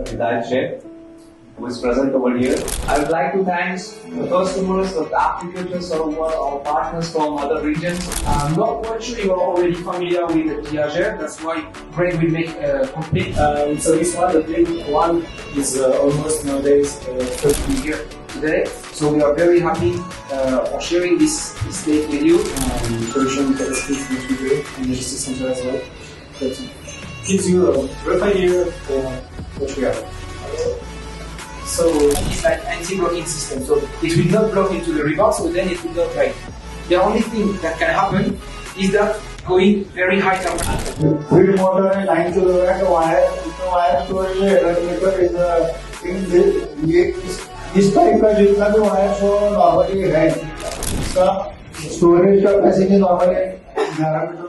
Hidayat who is present over here. I would like to thank the customers, the applicators, our partners from other regions. I'm not quite sure you are already familiar with the Piaget, that's why Greg will make a complete. So this one, the big one, is almost nowadays 30 here today. So we are very happy for sharing this date with you. Solution that is which we do in the logistics center as well. That gives you a rough idea of what we are. So it's like anti-blocking system. So it will not block into the river, so then it will not break. The only thing that can happen is that going very high temperature. Grid motor and line to the wire to regulator is in this type का जितना भी wire को normally है इसका storage capacity normally 11 metre